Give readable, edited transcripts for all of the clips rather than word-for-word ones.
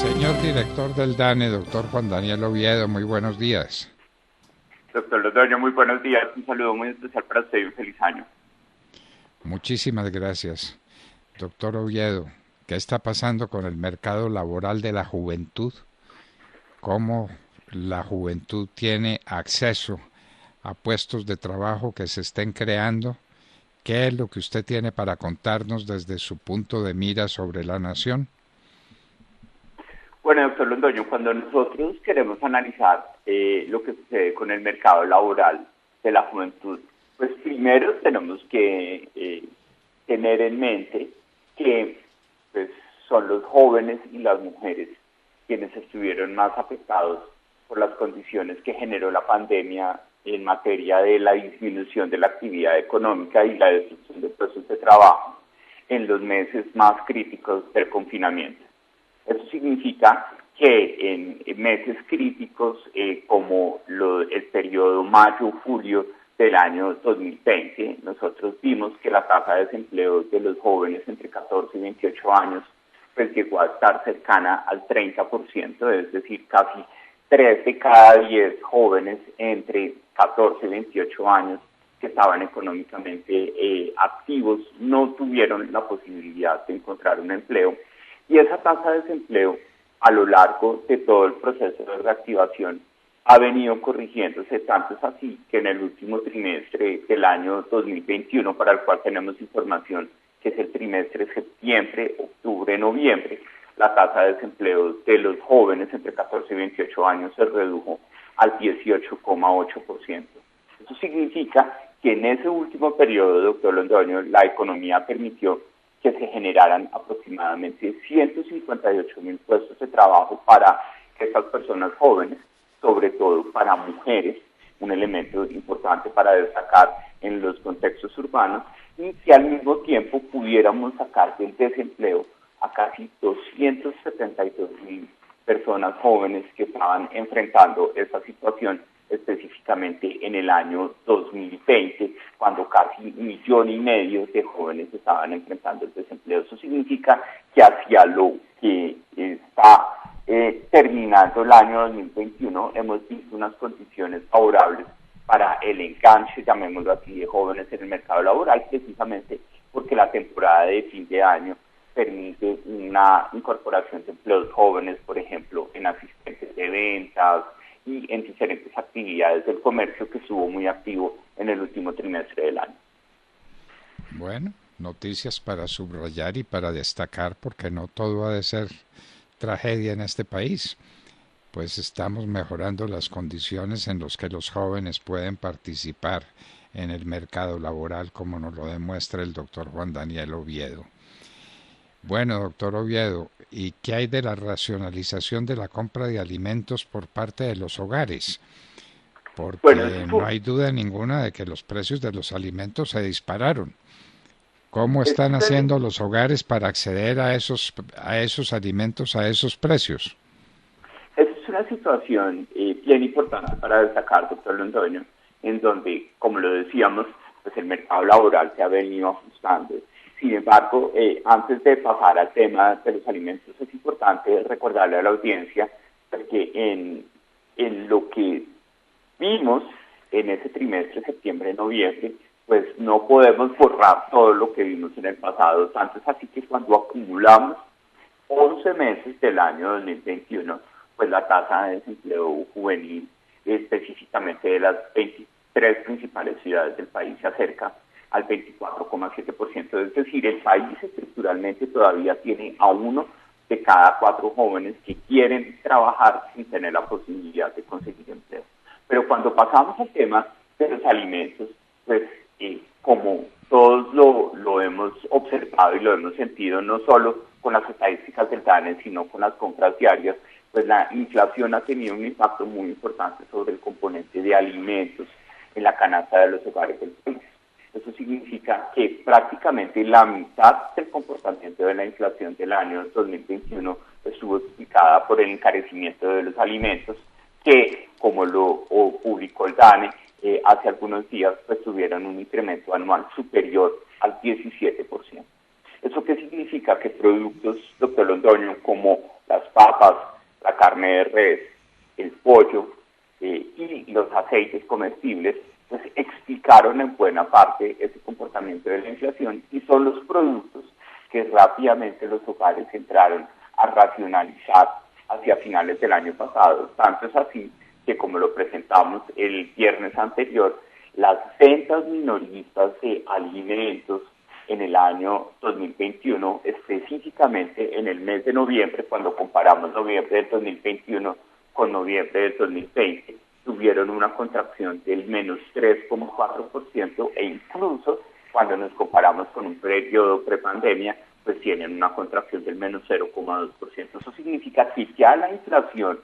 Señor director del DANE, doctor Juan Daniel Oviedo, muy buenos días. Doctor Londoño, muy buenos días. Un saludo muy especial para usted y un feliz año. Muchísimas gracias. Doctor Oviedo, ¿qué está pasando con el mercado laboral de la juventud? ¿Cómo la juventud tiene acceso a puestos de trabajo que se estén creando? ¿Qué es lo que usted tiene para contarnos desde su punto de mira sobre la nación? Bueno, doctor Londoño, cuando nosotros queremos analizar lo que sucede con el mercado laboral de la juventud, pues primero tenemos que tener en mente que pues, son los jóvenes y las mujeres quienes estuvieron más afectados por las condiciones que generó la pandemia en materia de la disminución de la actividad económica y la destrucción de puestos de trabajo en los meses más críticos del confinamiento. Eso significa que en meses críticos como el periodo mayo-julio del año 2020, nosotros vimos que la tasa de desempleo de los jóvenes entre 14 y 28 años pues llegó a estar cercana al 30%, es decir, casi 3 de cada 10 jóvenes entre 14 y 28 años que estaban económicamente activos no tuvieron la posibilidad de encontrar un empleo. Y esa tasa de desempleo a lo largo de todo el proceso de reactivación ha venido corrigiéndose, tanto es así que en el último trimestre del año 2021, para el cual tenemos información, que es el trimestre septiembre, octubre, noviembre, la tasa de desempleo de los jóvenes entre 14 y 28 años se redujo al 18,8%. Eso significa que en ese último periodo, doctor Londoño, la economía permitió que se generaran aproximadamente 158.000 puestos de trabajo para estas personas jóvenes, sobre todo para mujeres, un elemento importante para destacar en los contextos urbanos, y que al mismo tiempo pudiéramos sacar del desempleo a casi 272.000 personas jóvenes que estaban enfrentando esa situación específicamente en el año 2020, cuando casi 1,5 millones de jóvenes estaban enfrentando el desempleo. Eso significa que hacia lo que está terminando el año 2021 hemos visto unas condiciones favorables para el enganche, llamémoslo así, de jóvenes en el mercado laboral, precisamente porque la temporada de fin de año permite una incorporación de empleos jóvenes, por ejemplo, en asistentes de ventas y en diferentes actividades del comercio que estuvo muy activo en el último trimestre del año. Bueno, noticias para subrayar y para destacar, porque no todo ha de ser tragedia en este país. Pues estamos mejorando las condiciones en las que los jóvenes pueden participar en el mercado laboral, como nos lo demuestra el doctor Juan Daniel Oviedo. Bueno, doctor Oviedo, ¿y qué hay de la racionalización de la compra de alimentos por parte de los hogares? Porque no hay duda ninguna de que los precios de los alimentos se dispararon. ¿Cómo están haciendo los hogares para acceder a esos alimentos a esos precios? Esa es una situación bien importante para destacar, doctor Londoño, en donde, como lo decíamos, pues el mercado laboral se ha venido ajustando. Sin embargo, antes de pasar al tema de los alimentos, es importante recordarle a la audiencia que en lo que vimos en ese trimestre, septiembre-noviembre, pues no podemos borrar todo lo que vimos en el pasado. Tanto es así que cuando acumulamos 11 meses del año 2021, pues la tasa de desempleo juvenil, específicamente de las 23 principales ciudades del país, se acerca al 24,7%. Es decir, el país estructuralmente todavía tiene a 1 de cada 4 jóvenes que quieren trabajar sin tener la posibilidad de conseguir empleo. Pero cuando pasamos al tema de los alimentos, pues como todos lo hemos observado y lo hemos sentido, no solo con las estadísticas del DANE, sino con las compras diarias, pues la inflación ha tenido un impacto muy importante sobre el componente de alimentos en la canasta de los hogares del país. Eso significa que prácticamente la mitad del comportamiento de la inflación del año 2021 estuvo explicada por el encarecimiento de los alimentos, que, como lo publicó el DANE hace algunos días, pues tuvieron un incremento anual superior al 17%. ¿Eso qué significa? Que productos, doctor Londoño, como las papas, la carne de res, el pollo y los aceites comestibles, pues explicaron en buena parte ese comportamiento de la inflación y son los productos que rápidamente los hogares entraron a racionalizar hacia finales del año pasado. Tanto es así que, como lo presentamos el viernes anterior, las ventas minoristas de alimentos en el año 2021, específicamente en el mes de noviembre, cuando comparamos noviembre del 2021 con noviembre del 2020, tuvieron una contracción del menos 3,4% e incluso cuando nos comparamos con un periodo prepandemia, pues tienen una contracción del menos 0,2%. Eso significa que ya la inflación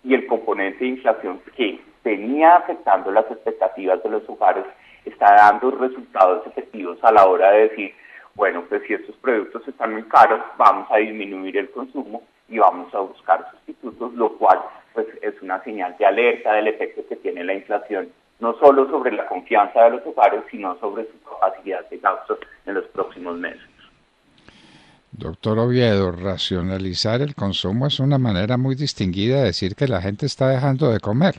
y el componente de inflación que venía afectando las expectativas de los hogares está dando resultados efectivos a la hora de decir, bueno, pues si estos productos están muy caros, vamos a disminuir el consumo y vamos a buscar sustitutos, lo cual pues es una señal de alerta del efecto que tiene la inflación, no solo sobre la confianza de los hogares, sino sobre su capacidad de gasto en los próximos meses. Doctor Oviedo, racionalizar el consumo es una manera muy distinguida de decir que la gente está dejando de comer.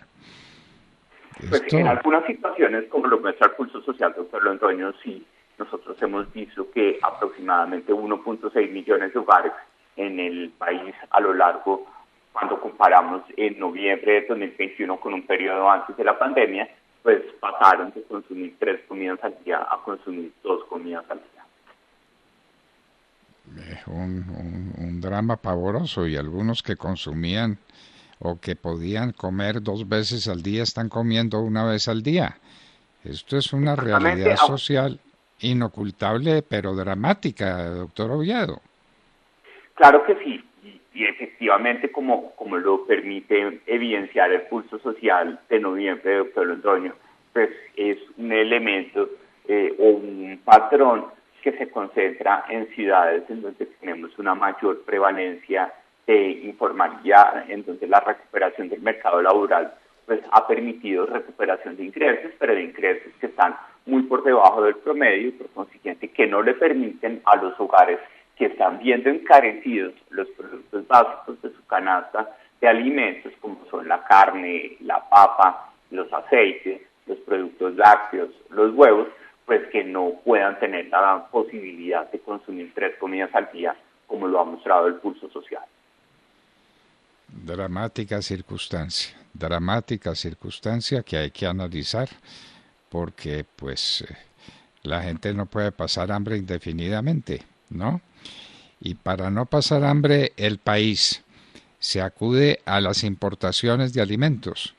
Pues en algunas situaciones, como lo muestra el pulso social, doctor Londoño, sí, nosotros hemos visto que aproximadamente 1.6 millones de hogares en el país a lo largo, cuando comparamos en noviembre de 2021 con un periodo antes de la pandemia, pues pasaron de consumir 3 comidas al día a consumir 2 comidas al día. Un drama pavoroso, y algunos que consumían o que podían comer 2 veces al día están comiendo 1 vez al día. Esto es una realidad social inocultable pero dramática, doctor Oviedo. Claro que sí, y efectivamente como lo permite evidenciar el pulso social de noviembre, doctor Londoño, pues es un elemento o un patrón que se concentra en ciudades en donde tenemos una mayor prevalencia de informalidad, en donde la recuperación del mercado laboral pues ha permitido recuperación de ingresos, pero de ingresos que están muy por debajo del promedio y por consiguiente que no le permiten a los hogares que están viendo encarecidos los productos básicos de su canasta de alimentos, como son la carne, la papa, los aceites, los productos lácteos, los huevos, pues que no puedan tener la posibilidad de consumir 3 comidas al día, como lo ha mostrado el pulso social. Dramática circunstancia que hay que analizar, porque pues la gente no puede pasar hambre indefinidamente, ¿no? Y para no pasar hambre, el país se acude a las importaciones de alimentos.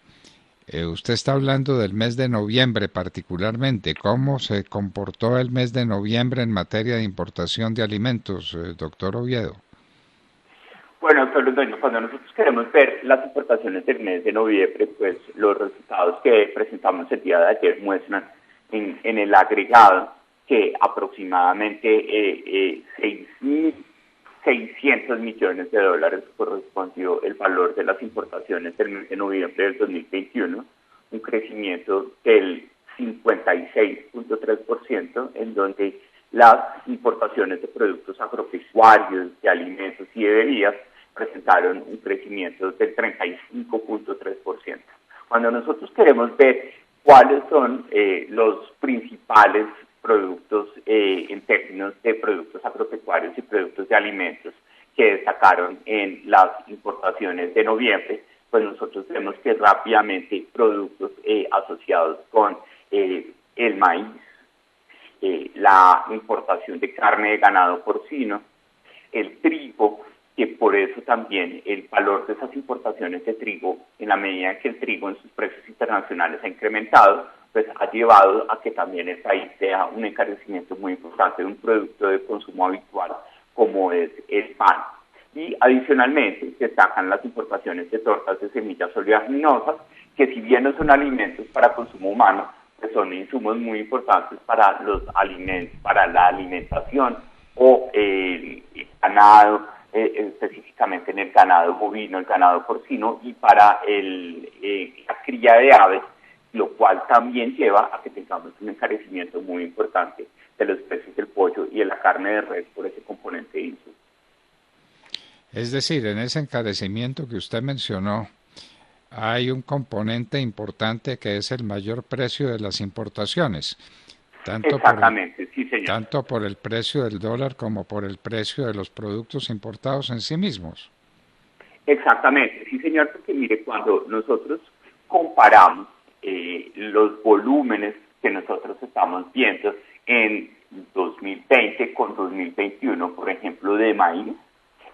Usted está hablando del mes de noviembre particularmente. ¿Cómo se comportó el mes de noviembre en materia de importación de alimentos, doctor Oviedo? Bueno, doctor Londoño, cuando nosotros queremos ver las importaciones del mes de noviembre, pues los resultados que presentamos el día de ayer muestran en el agregado que aproximadamente 6.600 millones de dólares correspondió el valor de las importaciones del mes de noviembre del 2021, un crecimiento del 56.3%, en donde las importaciones de productos agropecuarios, de alimentos y de bebidas presentaron un crecimiento del 35.3%. Cuando nosotros queremos ver cuáles son los principales productos en términos de productos agropecuarios y productos de alimentos que destacaron en las importaciones de noviembre, pues nosotros vemos que rápidamente productos asociados con el maíz, la importación de carne de ganado porcino, el trigo, que por eso también el valor de esas importaciones de trigo, en la medida en que el trigo en sus precios internacionales ha incrementado, pues ha llevado a que también el país sea un encarecimiento muy importante de un producto de consumo habitual como es el pan. Y adicionalmente destacan las importaciones de tortas de semillas oleaginosas, que si bien no son alimentos para consumo humano, pues son insumos muy importantes para los alimentos, para la alimentación o el ganado, específicamente en el ganado bovino, el ganado porcino y para la cría de aves, lo cual también lleva a que tengamos un encarecimiento muy importante de los precios del pollo y de la carne de res por ese componente de insumo. Es decir, en ese encarecimiento que usted mencionó, hay un componente importante que es el mayor precio de las importaciones, tanto por el, Exactamente, sí, señor. tanto por el precio del dólar como por el precio de los productos importados en sí mismos. Exactamente, sí, señor, porque mire, cuando nosotros comparamos los volúmenes que nosotros estamos viendo en 2020 con 2021, por ejemplo, de maíz,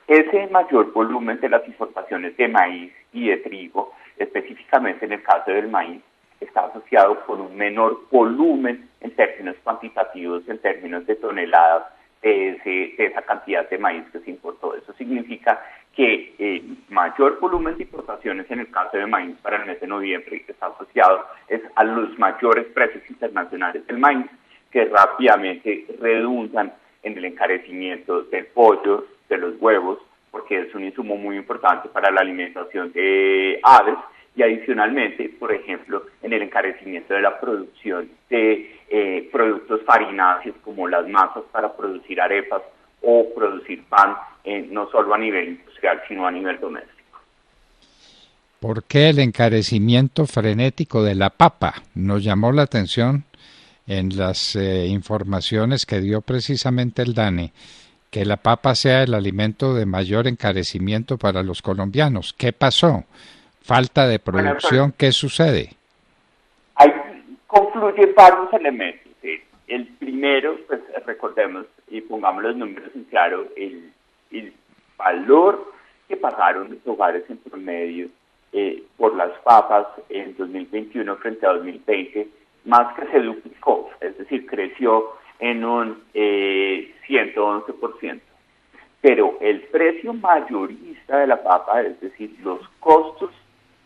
ese mayor volumen de las importaciones de maíz y de trigo, específicamente en el caso del maíz, está asociado con un menor volumen en términos cuantitativos, en términos de toneladas de esa cantidad de maíz que se importó. Eso significa que mayor volumen de importaciones en el caso de maíz para el mes de noviembre está asociado es a los mayores precios internacionales del maíz, que rápidamente redundan en el encarecimiento del pollo, de los huevos, porque es un insumo muy importante para la alimentación de aves, y adicionalmente, por ejemplo, en el encarecimiento de la producción de productos farináceos como las masas para producir arepas o producir pan, no solo a nivel industrial, sino a nivel doméstico. ¿Por qué el encarecimiento frenético de la papa? Nos llamó la atención en las informaciones que dio precisamente el DANE, que la papa sea el alimento de mayor encarecimiento para los colombianos. ¿Qué pasó? ¿Falta de Bueno, producción? ¿Qué sucede? ahí confluyen varios elementos. El primero, pues recordemos y pongamos los números en claro, el valor que pagaron los hogares en promedio por las papas en 2021 frente a 2020, más que se duplicó, es decir, creció en un 111%. Pero el precio mayorista de la papa, es decir, los costos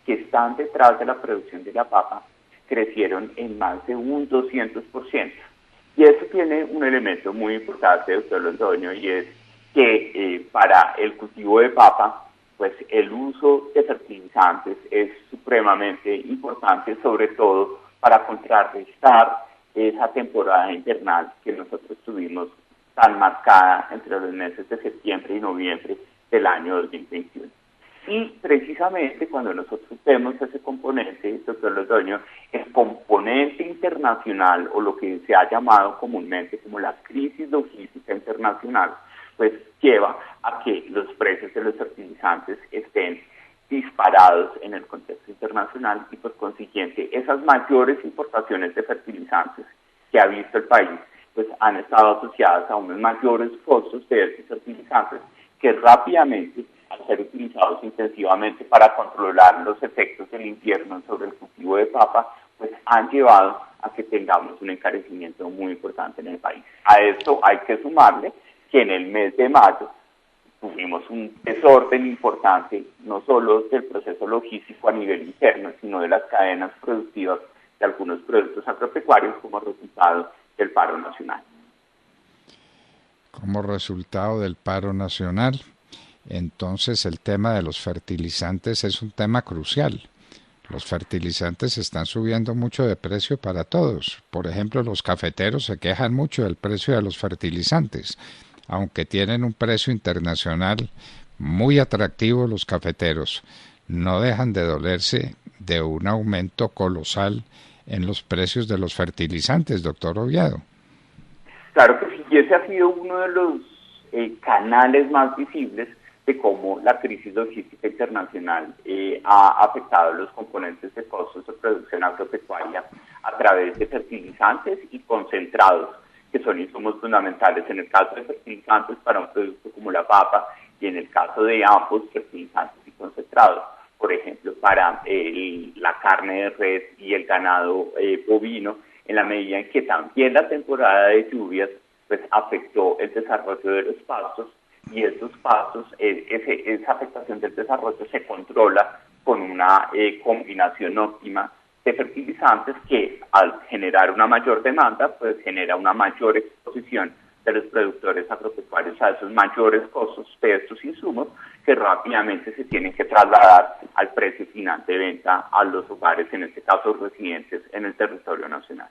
que están detrás de la producción de la papa, crecieron en más de un 200%. Y eso tiene un elemento muy importante, doctor Londoño, y es que para el cultivo de papa, pues el uso de fertilizantes es supremamente importante, sobre todo para contrarrestar esa temporada invernal que nosotros tuvimos tan marcada entre los meses de septiembre y noviembre del año 2021. Y precisamente cuando nosotros vemos ese componente, doctor Londoño, el componente internacional o lo que se ha llamado comúnmente como la crisis logística internacional, pues lleva a que los precios de los fertilizantes estén disparados en el contexto internacional y por consiguiente esas mayores importaciones de fertilizantes que ha visto el país pues han estado asociadas a unos mayores costos de estos fertilizantes que rápidamente, al ser utilizados intensivamente para controlar los efectos del invierno sobre el cultivo de papa, pues han llevado a que tengamos un encarecimiento muy importante en el país. A esto hay que sumarle que en el mes de mayo tuvimos un desorden importante, no solo del proceso logístico a nivel interno, sino de las cadenas productivas de algunos productos agropecuarios como resultado del paro nacional. Como resultado del paro nacional, entonces el tema de los fertilizantes es un tema crucial. Los fertilizantes están subiendo mucho de precio para todos. Por ejemplo, los cafeteros se quejan mucho del precio de los fertilizantes. Aunque tienen un precio internacional muy atractivo, los cafeteros no dejan de dolerse de un aumento colosal en los precios de los fertilizantes, doctor Oviedo. Claro que sí, y ese ha sido uno de los canales más visibles de cómo la crisis logística internacional ha afectado los componentes de costos de producción agropecuaria a través de fertilizantes y concentrados, que son insumos fundamentales en el caso de fertilizantes para un producto como la papa y en el caso de ambos fertilizantes y concentrados. Por ejemplo, para la carne de res y el ganado bovino, en la medida en que también la temporada de lluvias pues afectó el desarrollo de los pastos y estos pastos, esa afectación del desarrollo se controla con una combinación óptima de fertilizantes que al generar una mayor demanda pues genera una mayor exposición de los productores agropecuarios a esos mayores costos de estos insumos que rápidamente se tienen que trasladar al precio final de venta a los hogares, en este caso residentes en el territorio nacional.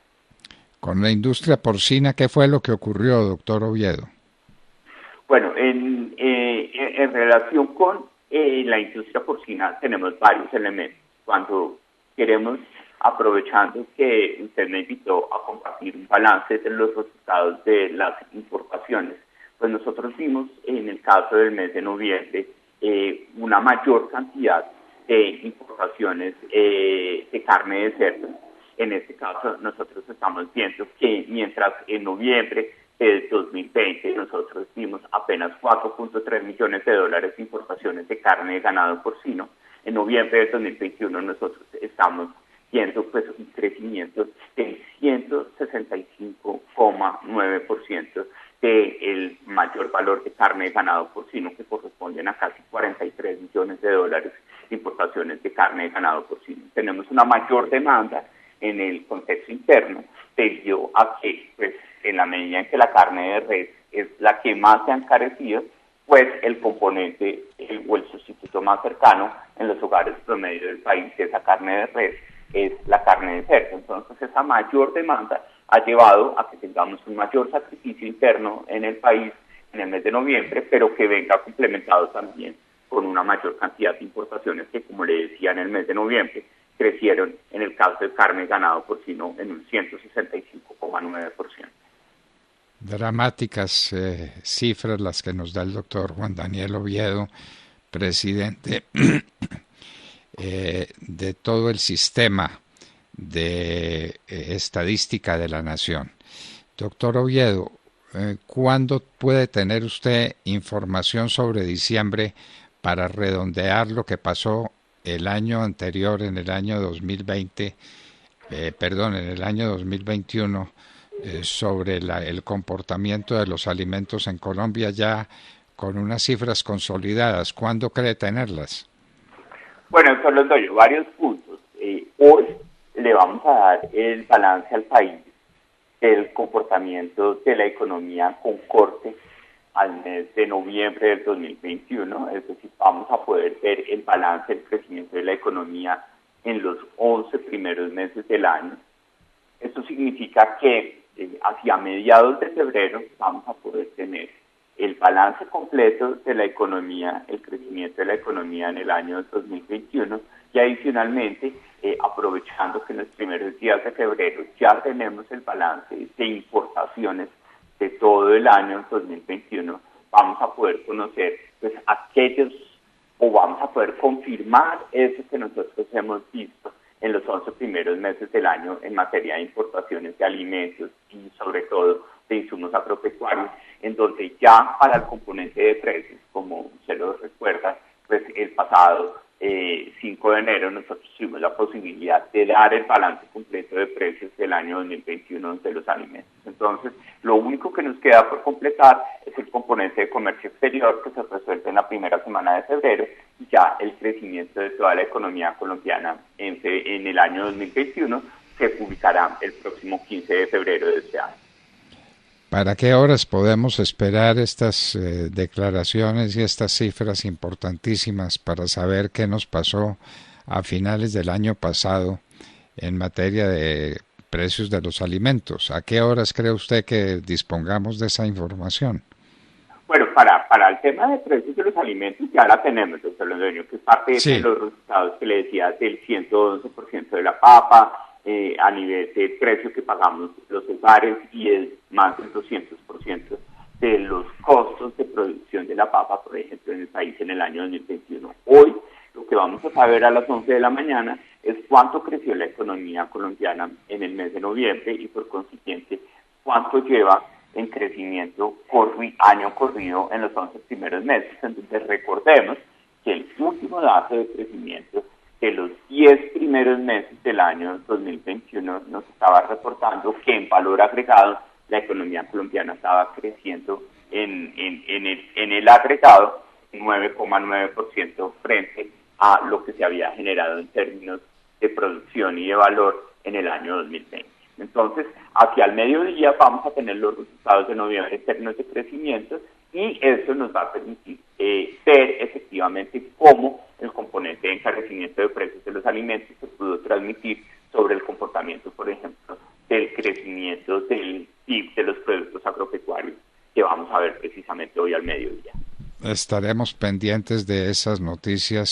Con la industria porcina, ¿qué fue lo que ocurrió, doctor Oviedo? Bueno, en relación con la industria porcina tenemos varios elementos. Cuando queremos, aprovechando que usted me invitó a compartir un balance de los resultados de las importaciones, pues nosotros vimos en el caso del mes de noviembre una mayor cantidad de importaciones de carne de cerdo. En este caso nosotros estamos viendo que mientras en noviembre del 2020 nosotros vimos apenas 4.3 millones de dólares de importaciones de carne de ganado porcino, en noviembre del 2021 nosotros estamos viendo pues un crecimiento del 165,9% del mayor valor de carne de ganado porcino, que corresponden a casi 43 millones de dólares de importaciones de carne de ganado porcino. Tenemos una mayor demanda en el contexto interno debido a que pues en la medida en que la carne de res es la que más se ha encarecido, pues el componente o el sustituto más cercano en los hogares promedio del país de esa carne de res es la carne de cerdo. Entonces esa mayor demanda ha llevado a que tengamos un mayor sacrificio interno en el país en el mes de noviembre, pero que venga complementado también con una mayor cantidad de importaciones que, como le decía, en el mes de noviembre crecieron en el caso de carne y ganado porcino en un 165,9%. Dramáticas cifras las que nos da el doctor Juan Daniel Oviedo, presidente de todo el sistema de estadística de la nación. Doctor Oviedo, ¿cuándo puede tener usted información sobre diciembre para redondear lo que pasó el año anterior, en el año 2020, en el año 2021, sobre el comportamiento de los alimentos en Colombia ya con unas cifras consolidadas? ¿Cuándo cree tenerlas? Bueno, eso les doy varios puntos. Hoy le vamos a dar el balance al país del comportamiento de la economía con corte al mes de noviembre del 2021, es decir, vamos a poder ver el balance del crecimiento de la economía en los 11 primeros meses del año. Esto significa que hacia mediados de febrero vamos a poder tener el balance completo de la economía, el crecimiento de la economía en el año 2021 y adicionalmente, aprovechando que en los primeros días de febrero ya tenemos el balance de importaciones de todo el año 2021, vamos a poder conocer pues vamos a poder confirmar eso que nosotros hemos visto en los 11 primeros meses del año en materia de importaciones de alimentos y sobre todo de insumos agropecuarios, en donde ya para el componente de precios, como se lo recuerda, pues el pasado 5 de enero nosotros tuvimos la posibilidad de dar el balance completo de precios del año 2021 de los alimentos. Entonces, lo único que nos queda por completar es el componente de comercio exterior que se resuelve en la primera semana de febrero y ya el crecimiento de toda la economía colombiana en el año 2021 se publicará el próximo 15 de febrero de este año. ¿Para qué horas podemos esperar estas declaraciones y estas cifras importantísimas para saber qué nos pasó a finales del año pasado en materia de precios de los alimentos? ¿A qué horas cree usted que dispongamos de esa información? Bueno, para el tema de precios de los alimentos ya la tenemos, doctor Londoño, que es parte de los resultados que le decía del 111% de la papa, a nivel de precio que pagamos los hogares y el más del 200% de los costos de producción de la papa, por ejemplo, en el país en el año 2021. Hoy lo que vamos a saber a las 11 de la mañana es cuánto creció la economía colombiana en el mes de noviembre y por consiguiente cuánto lleva en crecimiento año corrido en los 11 primeros meses. Entonces recordemos que el último dato de crecimiento de los 10 primeros meses del año 2021 nos estaba reportando que en valor agregado la economía colombiana estaba creciendo en el agregado 9,9% frente a lo que se había generado en términos de producción y de valor en el año 2020. Entonces, hacia el mediodía vamos a tener los resultados de noviembre en términos de crecimiento y eso nos va a permitir ver efectivamente cómo el componente de encarecimiento de precios de los alimentos se pudo transmitir sobre el comportamiento, por ejemplo, del crecimiento del PIB de los productos agropecuarios que vamos a ver precisamente hoy al mediodía. Estaremos pendientes de esas noticias